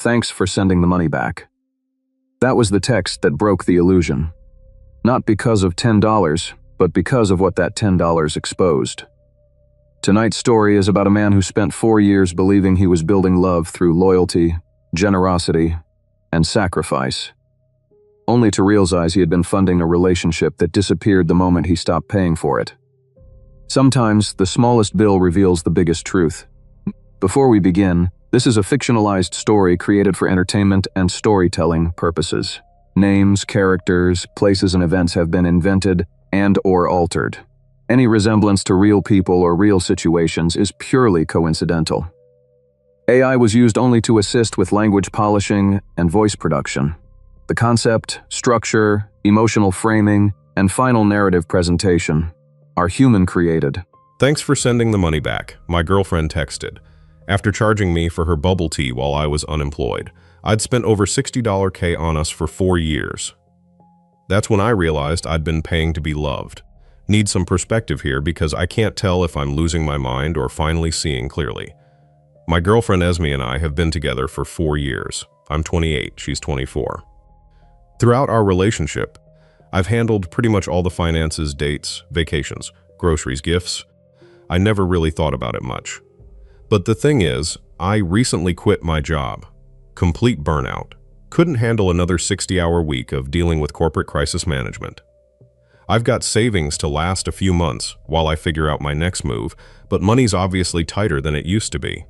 "Thanks for sending the money back." That was the text that broke the illusion. Not because of $10, but because of what that $10 exposed. Tonight's story is about a man who spent 4 years believing he was building love through loyalty, generosity, and sacrifice, only to realize he had been funding a relationship that disappeared the moment he stopped paying for it. Sometimes, the smallest bill reveals the biggest truth. Before we begin, this is a fictionalized story created for entertainment and storytelling purposes. Names, characters, places, and events have been invented and/or altered. Any resemblance to real people or real situations is purely coincidental. AI was used only to assist with language polishing and voice production. The concept, structure, emotional framing, and final narrative presentation are human-created. Thanks for sending the money back, my girlfriend texted. After charging me for her bubble tea while I was unemployed, I'd spent over $60K on us for 4 years. That's when I realized I'd been paying to be loved. Need some perspective here because I can't tell if I'm losing my mind or finally seeing clearly. My girlfriend Esme and I have been together for 4 years. I'm 28, she's 24. Throughout our relationship, I've handled pretty much all the finances, dates, vacations, groceries, gifts. I never really thought about it much. But the thing is, I recently quit my job. Complete burnout. Couldn't handle another 60-hour week of dealing with corporate crisis management. I've got savings to last a few months while I figure out my next move, but money's obviously tighter than it used to be.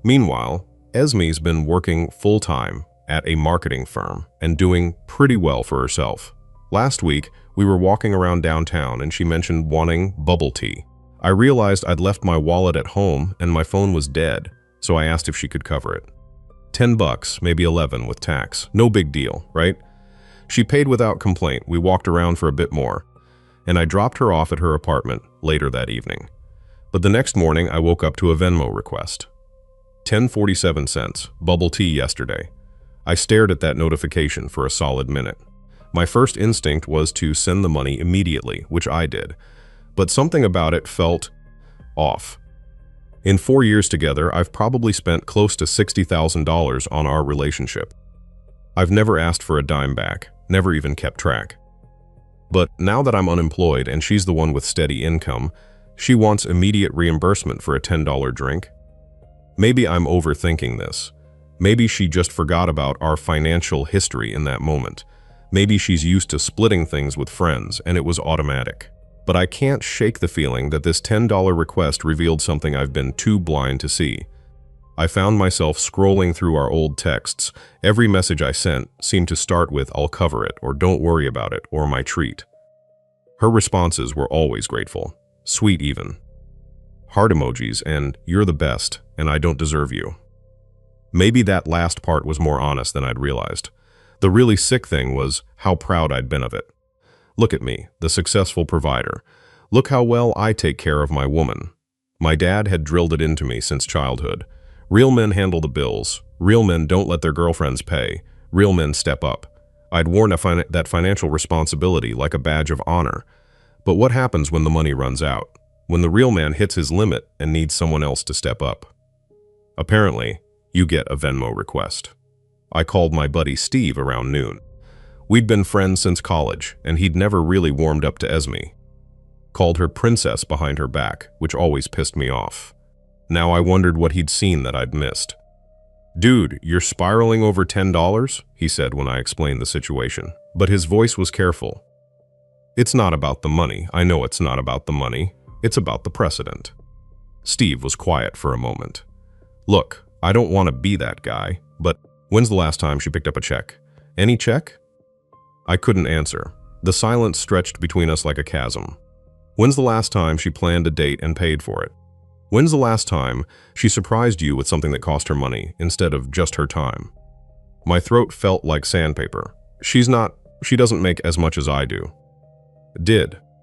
Meanwhile, Esme's been working full-time at a marketing firm and doing pretty well for herself. Last week, we were walking around downtown and she mentioned wanting bubble tea. I realized I'd left my wallet at home and my phone was dead, so I asked if she could cover it. $10, maybe 11 with tax. No big deal, right? She paid without complaint. We walked around for a bit more, and I dropped her off at her apartment later that evening. But the next morning, I woke up to a Venmo request. 10.47 cents, bubble tea yesterday. I stared at that notification for a solid minute. My first instinct was to send the money immediately, which I did, but something about it felt off. In 4 years together, I've probably spent close to $60,000 on our relationship. I've never asked for a dime back, never even kept track. But now that I'm unemployed and she's the one with steady income, she wants immediate reimbursement for a $10 drink. Maybe I'm overthinking this. Maybe she just forgot about our financial history in that moment. Maybe she's used to splitting things with friends and it was automatic. But I can't shake the feeling that this $10 request revealed something I've been too blind to see. I found myself scrolling through our old texts. Every message I sent seemed to start with "I'll cover it," or "Don't worry about it," or "My treat." Her responses were always grateful, sweet even. Heart emojis and "You're the best, and I don't deserve you." Maybe that last part was more honest than I'd realized. The really sick thing was how proud I'd been of it. Look at me, the successful provider. Look how well I take care of my woman. My dad had drilled it into me since childhood. Real men handle the bills. Real men don't let their girlfriends pay. Real men step up. I'd worn that financial responsibility like a badge of honor. But what happens when the money runs out? When the real man hits his limit and needs someone else to step up? Apparently, you get a Venmo request. I called my buddy Steve around noon. We'd been friends since college, and he'd never really warmed up to Esme. Called her princess behind her back, which always pissed me off. Now I wondered what he'd seen that I'd missed. "Dude, you're spiraling over $10? He said when I explained the situation, but his voice was careful. "It's not about the money. I know it's not about the money. It's about the precedent." Steve was quiet for a moment. "Look, I don't want to be that guy, but when's the last time she picked up a check? Any check?" I couldn't answer. The silence stretched between us like a chasm. When's the last time she planned a date and paid for it? When's the last time she surprised you with something that cost her money instead of just her time? My throat felt like sandpaper. She doesn't make as much as I do.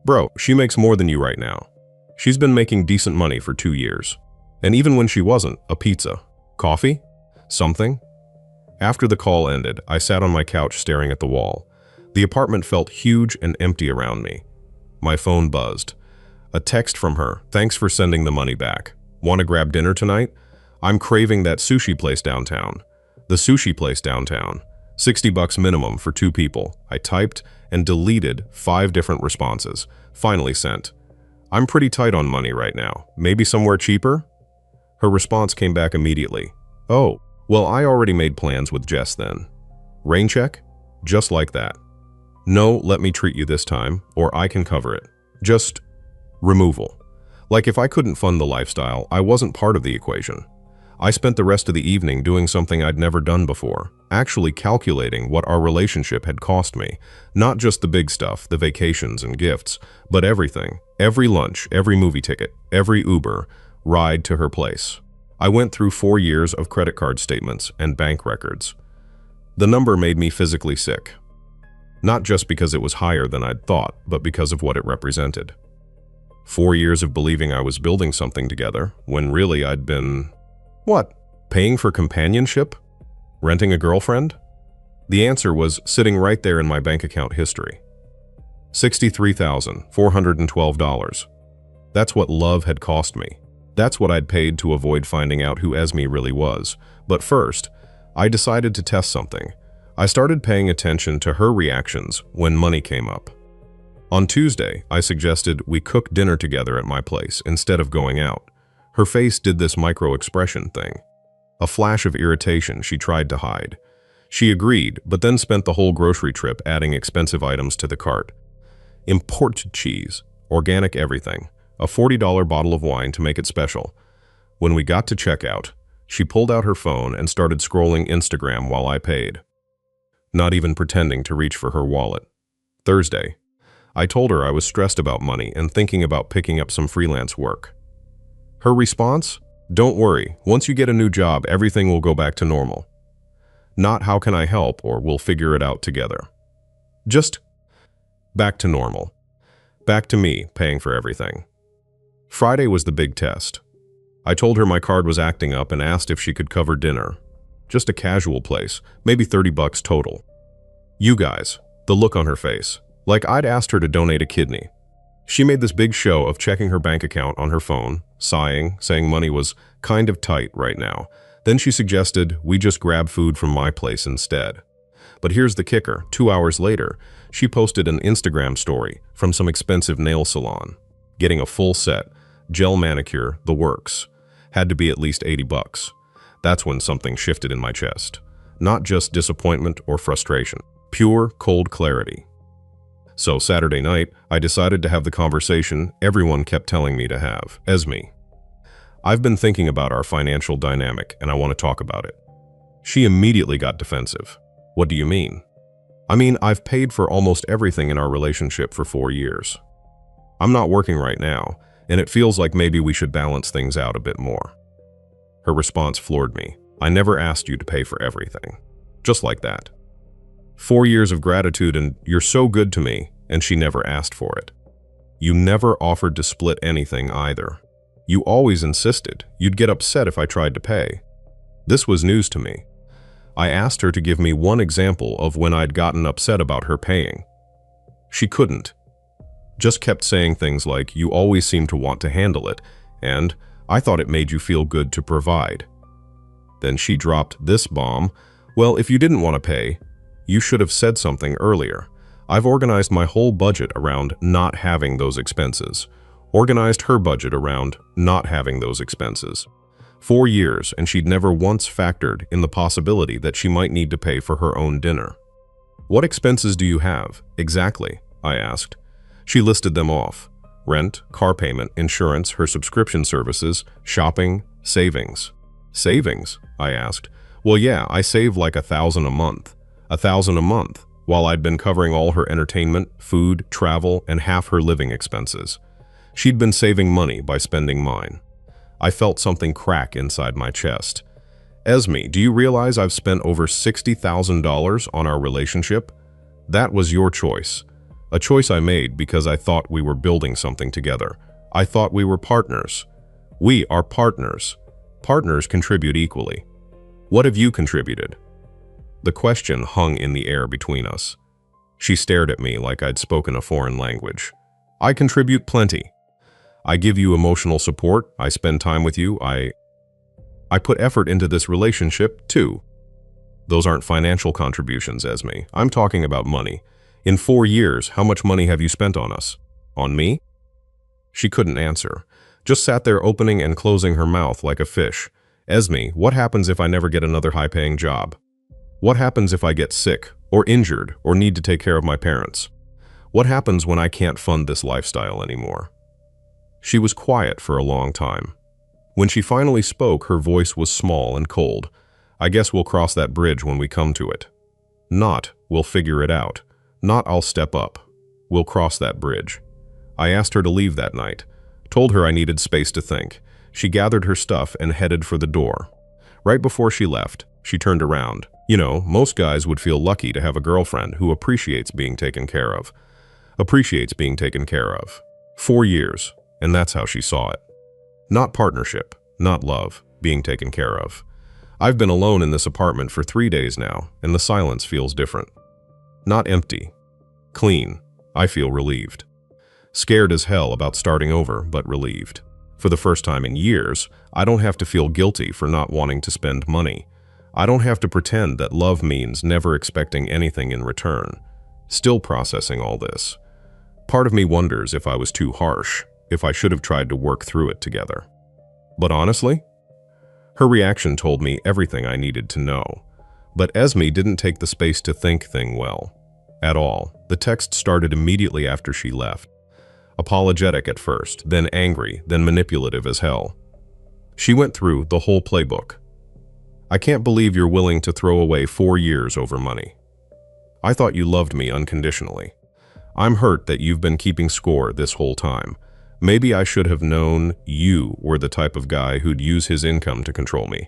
Bro, she makes more than you right now. She's been making decent money for 2 years. And even when she wasn't, a pizza. Coffee? Something? After the call ended, I sat on my couch staring at the wall. The apartment felt huge and empty around me. My phone buzzed. A text from her. "Thanks for sending the money back. Want to grab dinner tonight? I'm craving that sushi place downtown." The sushi place downtown. $60 minimum for 2 people. I typed and deleted 5 different responses. Finally sent. I'm pretty tight on money right now. Maybe somewhere cheaper? Her response came back immediately. Oh, well, I already made plans with Jess then. Rain check? Just like that. No, let me treat you this time, or I can cover it. Just removal. Like if I couldn't fund the lifestyle, I wasn't part of the equation. I spent the rest of the evening doing something I'd never done before, actually calculating what our relationship had cost me. Not just the big stuff, the vacations and gifts, but everything. Every lunch, every movie ticket, every Uber, ride to her place. I went through 4 years of credit card statements and bank records. The number made me physically sick. Not just because it was higher than I'd thought, but because of what it represented. 4 years of believing I was building something together, when really I'd been... What? Paying for companionship? Renting a girlfriend? The answer was sitting right there in my bank account history. $63,412. That's what love had cost me. That's what I'd paid to avoid finding out who Esme really was. But first, I decided to test something. I started paying attention to her reactions when money came up. On Tuesday, I suggested we cook dinner together at my place instead of going out. Her face did this micro-expression thing. A flash of irritation she tried to hide. She agreed, but then spent the whole grocery trip adding expensive items to the cart. Imported cheese, organic everything, a $40 bottle of wine to make it special. When we got to checkout, she pulled out her phone and started scrolling Instagram while I paid. Not even pretending to reach for her wallet. Thursday, I told her I was stressed about money and thinking about picking up some freelance work. Her response? Don't worry, once you get a new job, everything will go back to normal. Not how can I help or we'll figure it out together. Just back to normal. Back to me paying for everything. Friday was the big test. I told her my card was acting up and asked if she could cover dinner. Just a casual place, maybe $30 total. You guys, the look on her face, like I'd asked her to donate a kidney. She made this big show of checking her bank account on her phone, sighing, saying money was kind of tight right now. Then she suggested we just grab food from my place instead. But here's the kicker. 2 hours later, she posted an Instagram story from some expensive nail salon. Getting a full set, gel manicure, the works. Had to be at least $80. That's when something shifted in my chest. Not just disappointment or frustration. Pure, cold clarity. So Saturday night, I decided to have the conversation everyone kept telling me to have. Esme, I've been thinking about our financial dynamic and I want to talk about it. She immediately got defensive. What do you mean? I mean, I've paid for almost everything in our relationship for 4 years. I'm not working right now, and it feels like maybe we should balance things out a bit more. Her response floored me. I never asked you to pay for everything. Just like that. 4 years of gratitude and you're so good to me, and she never asked for it. You never offered to split anything either. You always insisted. You'd get upset if I tried to pay. This was news to me. I asked her to give me one example of when I'd gotten upset about her paying. She couldn't. Just kept saying things like, you always seem to want to handle it, and I thought it made you feel good to provide. Then she dropped this bomb. Well, if you didn't want to pay, you should have said something earlier. I've organized my whole budget around not having those expenses. Organized her budget around not having those expenses. 4 years, and she'd never once factored in the possibility that she might need to pay for her own dinner. What expenses do you have, exactly? I asked. She listed them off. Rent, car payment, insurance, her subscription services, shopping, savings. Savings? I asked. Well, yeah, I save like $1,000 a month. $1,000 a month, while I'd been covering all her entertainment, food, travel, and half her living expenses. She'd been saving money by spending mine. I felt something crack inside my chest. Esme, do you realize I've spent over $60,000 on our relationship? That was your choice. A choice I made because I thought we were building something together. I thought we were partners. We are partners. Partners contribute equally. What have you contributed? The question hung in the air between us. She stared at me like I'd spoken a foreign language. I contribute plenty. I give you emotional support. I spend time with you. I put effort into this relationship, too. Those aren't financial contributions, Esme. I'm talking about money. In 4 years, how much money have you spent on us? On me? She couldn't answer. Just sat there opening and closing her mouth like a fish. Esme, what happens if I never get another high-paying job? What happens if I get sick, or injured, or need to take care of my parents? What happens when I can't fund this lifestyle anymore? She was quiet for a long time. When she finally spoke, her voice was small and cold. I guess we'll cross that bridge when we come to it. Not, we'll figure it out. Not, I'll step up. We'll cross that bridge. I asked her to leave that night. Told her I needed space to think. She gathered her stuff and headed for the door. Right before she left, she turned around. You know, most guys would feel lucky to have a girlfriend who appreciates being taken care of. 4 years, and that's how she saw it. Not partnership, not love, being taken care of. I've been alone in this apartment for 3 days now, and the silence feels different. Not empty. Clean. I feel relieved. Scared as hell about starting over, but relieved. For the first time in years, I don't have to feel guilty for not wanting to spend money. I don't have to pretend that love means never expecting anything in return. Still processing all this. Part of me wonders if I was too harsh, if I should have tried to work through it together. But honestly, her reaction told me everything I needed to know. But Esme didn't take the space to think thing well. At all. The text started immediately after she left. Apologetic at first, then angry, then manipulative as hell. She went through the whole playbook. I can't believe you're willing to throw away 4 years over money. I thought you loved me unconditionally. I'm hurt that you've been keeping score this whole time. Maybe I should have known you were the type of guy who'd use his income to control me.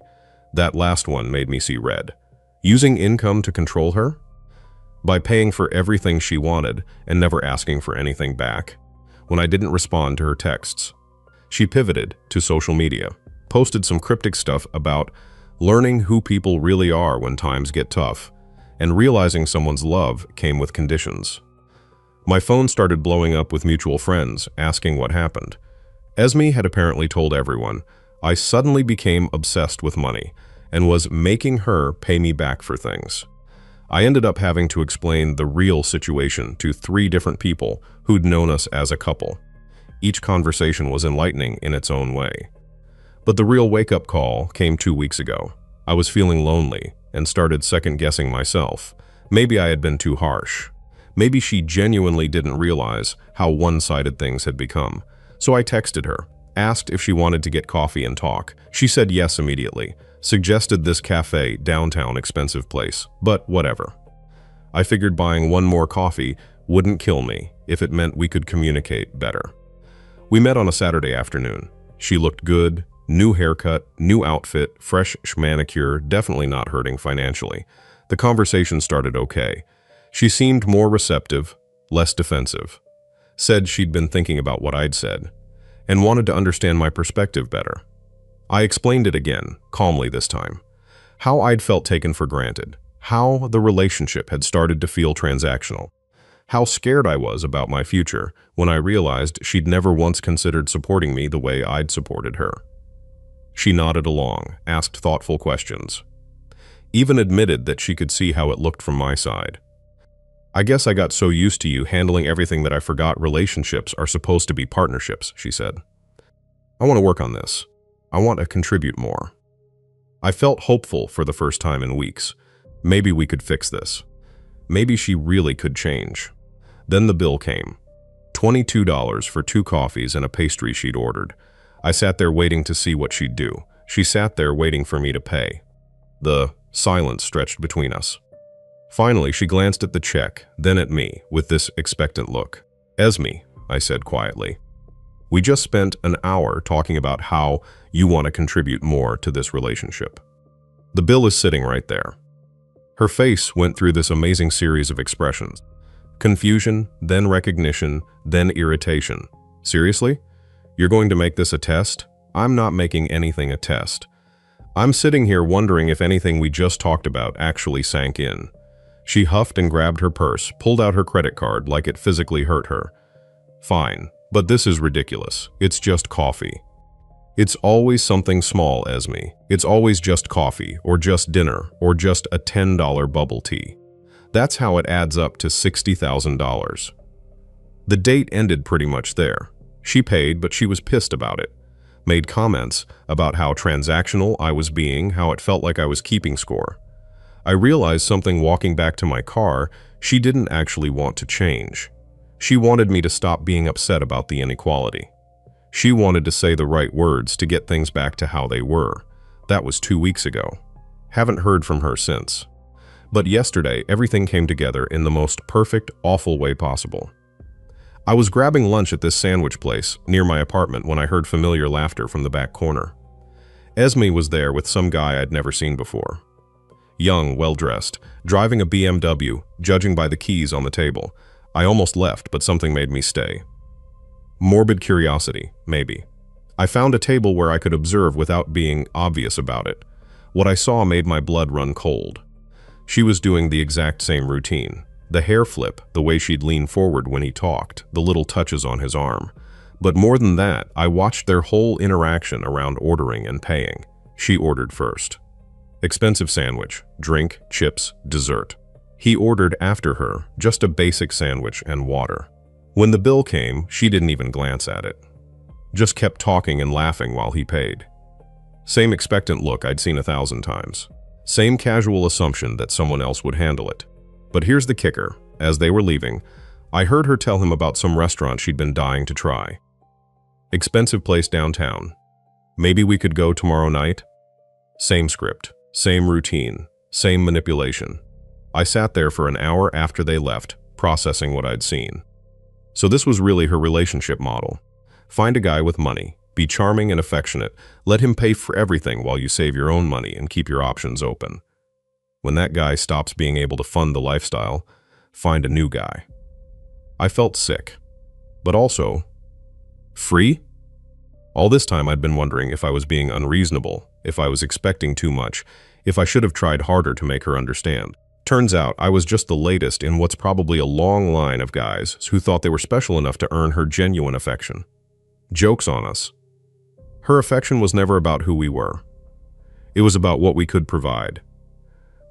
That last one made me see red. Using income to control her? By paying for everything she wanted and never asking for anything back. When I didn't respond to her texts, she pivoted to social media, posted some cryptic stuff about learning who people really are when times get tough, and realizing someone's love came with conditions. My phone started blowing up with mutual friends, asking what happened. Esme had apparently told everyone, I suddenly became obsessed with money, and was making her pay me back for things. I ended up having to explain the real situation to 3 different people who'd known us as a couple. Each conversation was enlightening in its own way. But the real wake-up call came 2 weeks ago. I was feeling lonely and started second-guessing myself. Maybe I had been too harsh. Maybe she genuinely didn't realize how one-sided things had become. So I texted her, asked if she wanted to get coffee and talk. She said yes immediately, suggested this cafe, downtown expensive place, but whatever. I figured buying 1 more coffee wouldn't kill me if it meant we could communicate better. We met on a Saturday afternoon. She looked good, new haircut, new outfit, fresh manicure, definitely not hurting financially. The conversation started okay. She seemed more receptive, less defensive. Said she'd been thinking about what I'd said, and wanted to understand my perspective better. I explained it again, calmly this time. How I'd felt taken for granted. How the relationship had started to feel transactional. How scared I was about my future when I realized she'd never once considered supporting me the way I'd supported her. She nodded along, asked thoughtful questions. Even admitted that she could see how it looked from my side. I guess I got so used to you handling everything that I forgot relationships are supposed to be partnerships, she said. I want to work on this. I want to contribute more. I felt hopeful for the first time in weeks. Maybe we could fix this. Maybe she really could change. Then the bill came. $22 for 2 coffees and a pastry she'd ordered. I sat there waiting to see what she'd do. She sat there waiting for me to pay. The silence stretched between us. Finally, she glanced at the check, then at me, with this expectant look. Esme, I said quietly. We just spent an hour talking about how you want to contribute more to this relationship. The bill is sitting right there. Her face went through this amazing series of expressions. Confusion, then recognition, then irritation. Seriously? You're going to make this a test? I'm not making anything a test. I'm sitting here wondering if anything we just talked about actually sank in. She huffed and grabbed her purse, pulled out her credit card like it physically hurt her. Fine, but this is ridiculous. It's just coffee. It's always something small, Esme. It's always just coffee, or just dinner, or just a $10 bubble tea. That's how it adds up to $60,000. The date ended pretty much there. She paid, but she was pissed about it. Made comments about how transactional I was being, how it felt like I was keeping score. I realized something walking back to my car. She didn't actually want to change. She wanted me to stop being upset about the inequality. She wanted to say the right words to get things back to how they were. That was 2 weeks ago. Haven't heard from her since. But yesterday, everything came together in the most perfect, awful way possible. I was grabbing lunch at this sandwich place near my apartment when I heard familiar laughter from the back corner. Esme was there with some guy I'd never seen before. Young, well-dressed, driving a BMW, judging by the keys on the table. I almost left, but something made me stay. Morbid curiosity, maybe. I found a table where I could observe without being obvious about it. What I saw made my blood run cold. She was doing the exact same routine. The hair flip, the way she'd lean forward when he talked, the little touches on his arm. But more than that, I watched their whole interaction around ordering and paying. She ordered first. Expensive sandwich, drink, chips, dessert. He ordered after her, just a basic sandwich and water. When the bill came, she didn't even glance at it. Just kept talking and laughing while he paid. Same expectant look I'd seen 1,000 times. Same casual assumption that someone else would handle it. But here's the kicker. As they were leaving, I heard her tell him about some restaurant she'd been dying to try. Expensive place downtown. Maybe we could go tomorrow night? Same script, same routine, same manipulation. I sat there for an hour after they left, processing what I'd seen. So this was really her relationship model. Find a guy with money, be charming and affectionate, let him pay for everything while you save your own money and keep your options open. When that guy stops being able to fund the lifestyle, find a new guy. I felt sick, but also free? All this time I'd been wondering if I was being unreasonable, if I was expecting too much, if I should have tried harder to make her understand. Turns out I was just the latest in what's probably a long line of guys who thought they were special enough to earn her genuine affection. Joke's on us. Her affection was never about who we were. It was about what we could provide.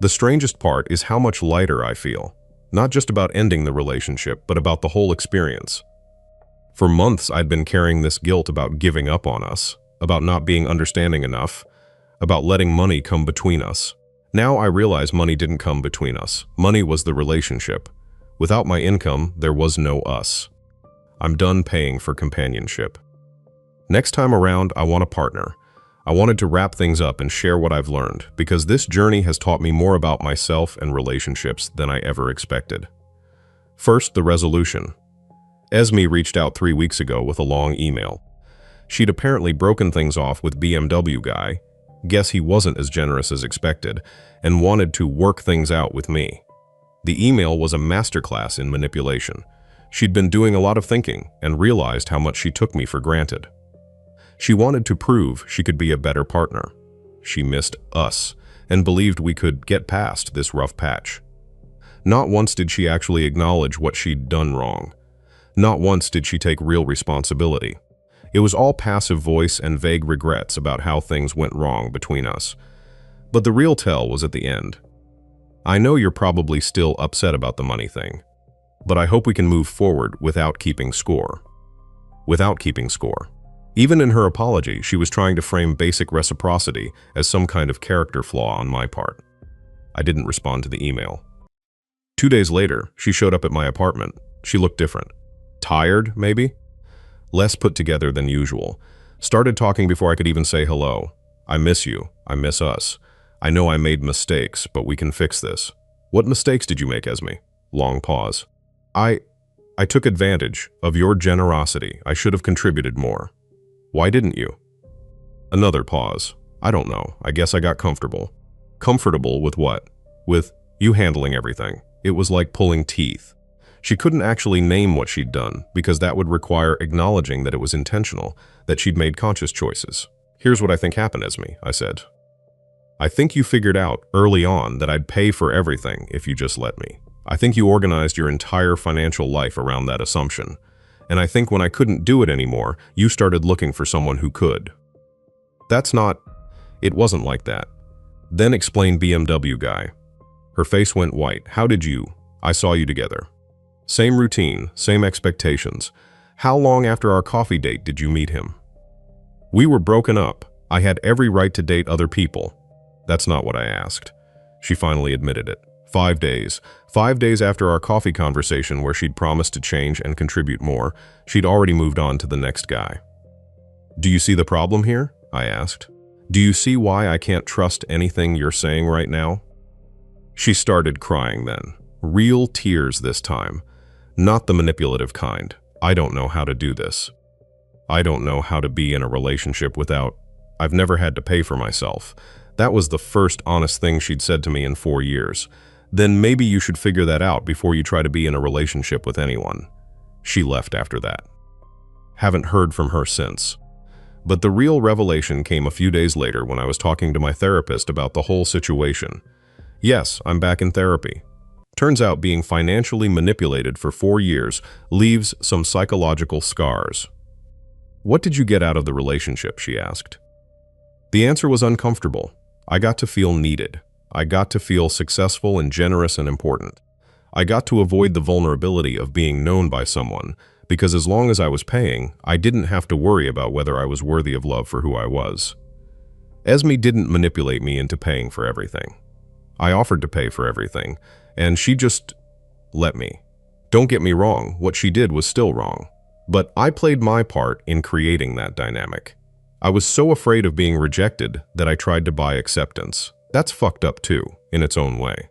The strangest part is how much lighter I feel, not just about ending the relationship, but about the whole experience. For months I'd been carrying this guilt about giving up on us, about not being understanding enough, about letting money come between us. Now I realize money didn't come between us. Money was the relationship. Without my income, there was no us. I'm done paying for companionship. Next time around, I want a partner. I wanted to wrap things up and share what I've learned, because this journey has taught me more about myself and relationships than I ever expected. First, the resolution. Esme reached out 3 weeks ago with a long email. She'd apparently broken things off with BMW guy, guess he wasn't as generous as expected, and wanted to work things out with me. The email was a masterclass in manipulation. She'd been doing a lot of thinking and realized how much she took me for granted. She wanted to prove she could be a better partner. She missed us and believed we could get past this rough patch. Not once did she actually acknowledge what she'd done wrong. Not once did she take real responsibility. It was all passive voice and vague regrets about how things went wrong between us. But the real tell was at the end. I know you're probably still upset about the money thing, but I hope we can move forward without keeping score. Without keeping score. Even in her apology, she was trying to frame basic reciprocity as some kind of character flaw on my part. I didn't respond to the email. 2 days later, she showed up at my apartment. She looked different. Tired, maybe? Less put together than usual. Started talking before I could even say hello. I miss you. I miss us. I know I made mistakes, but we can fix this. What mistakes did you make, Esme? Long pause. I took advantage of your generosity. I should have contributed more. Why didn't you? Another pause. I don't know. I guess I got comfortable. Comfortable with what? With you handling everything. It was like pulling teeth. She couldn't actually name what she'd done, because that would require acknowledging that it was intentional, that she'd made conscious choices. Here's what I think happened, Esme, I said. I think you figured out early on that I'd pay for everything if you just let me. I think you organized your entire financial life around that assumption. And I think when I couldn't do it anymore, you started looking for someone who could. That's not... It wasn't like that. Then explained BMW guy. Her face went white. How did you? I saw you together. Same routine, same expectations. How long after our coffee date did you meet him? We were broken up. I had every right to date other people. That's not what I asked. She finally admitted it. 5 days. 5 days after our coffee conversation where she'd promised to change and contribute more, she'd already moved on to the next guy. Do you see the problem here? I asked. Do you see why I can't trust anything you're saying right now? She started crying then. Real tears this time. Not the manipulative kind. I don't know how to do this. I don't know how to be in a relationship without... I've never had to pay for myself. That was the first honest thing she'd said to me in 4 years. Then maybe you should figure that out before you try to be in a relationship with anyone. She left after that. Haven't heard from her since. But the real revelation came a few days later when I was talking to my therapist about the whole situation. Yes, I'm back in therapy. Turns out being financially manipulated for 4 years leaves some psychological scars. What did you get out of the relationship? She asked. The answer was uncomfortable. I got to feel needed. I got to feel successful and generous and important. I got to avoid the vulnerability of being known by someone, because as long as I was paying, I didn't have to worry about whether I was worthy of love for who I was. Esme didn't manipulate me into paying for everything. I offered to pay for everything, and she just let me. Don't get me wrong, what she did was still wrong. But I played my part in creating that dynamic. I was so afraid of being rejected that I tried to buy acceptance. That's fucked up too, in its own way.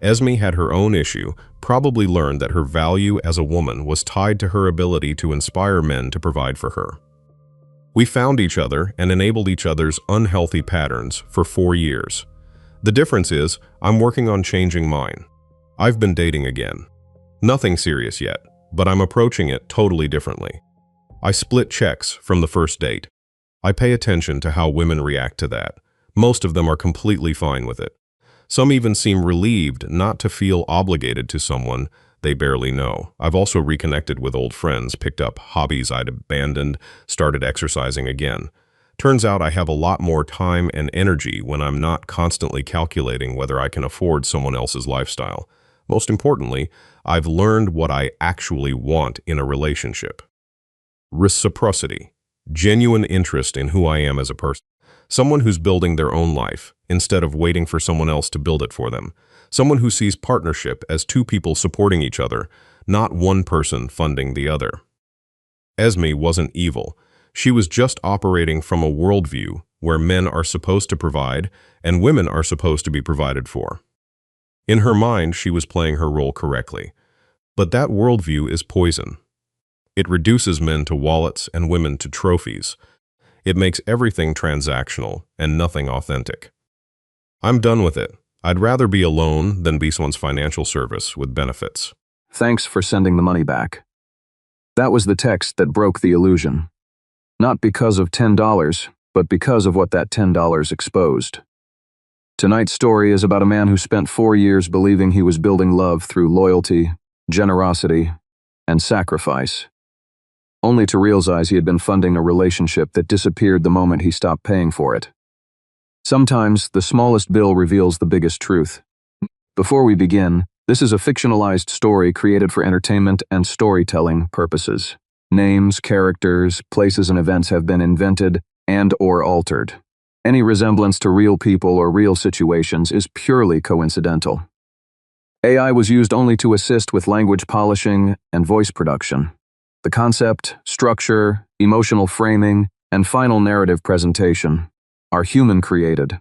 Esme had her own issue, probably learned that her value as a woman was tied to her ability to inspire men to provide for her. We found each other and enabled each other's unhealthy patterns for 4 years. The difference is, I'm working on changing mine. I've been dating again. Nothing serious yet, but I'm approaching it totally differently. I split checks from the first date. I pay attention to how women react to that. Most of them are completely fine with it. Some even seem relieved not to feel obligated to someone they barely know. I've also reconnected with old friends, picked up hobbies I'd abandoned, started exercising again. Turns out I have a lot more time and energy when I'm not constantly calculating whether I can afford someone else's lifestyle. Most importantly, I've learned what I actually want in a relationship. Reciprocity. Genuine interest in who I am as a person. Someone who's building their own life, instead of waiting for someone else to build it for them. Someone who sees partnership as 2 people supporting each other, not one person funding the other. Esme wasn't evil. She was just operating from a worldview where men are supposed to provide and women are supposed to be provided for. In her mind, she was playing her role correctly. But that worldview is poison. It reduces men to wallets and women to trophies. It makes everything transactional and nothing authentic. I'm done with it. I'd rather be alone than be someone's financial service with benefits. Thanks for sending the money back. That was the text that broke the illusion. Not because of $10, but because of what that $10 exposed. Tonight's story is about a man who spent 4 years believing he was building love through loyalty, generosity, and sacrifice, only to realize he had been funding a relationship that disappeared the moment he stopped paying for it. Sometimes, the smallest bill reveals the biggest truth. Before we begin, this is a fictionalized story created for entertainment and storytelling purposes. Names, characters, places, and events have been invented and/or altered. Any resemblance to real people or real situations is purely coincidental. AI was used only to assist with language polishing and voice production. The concept, structure, emotional framing, and final narrative presentation are human-created.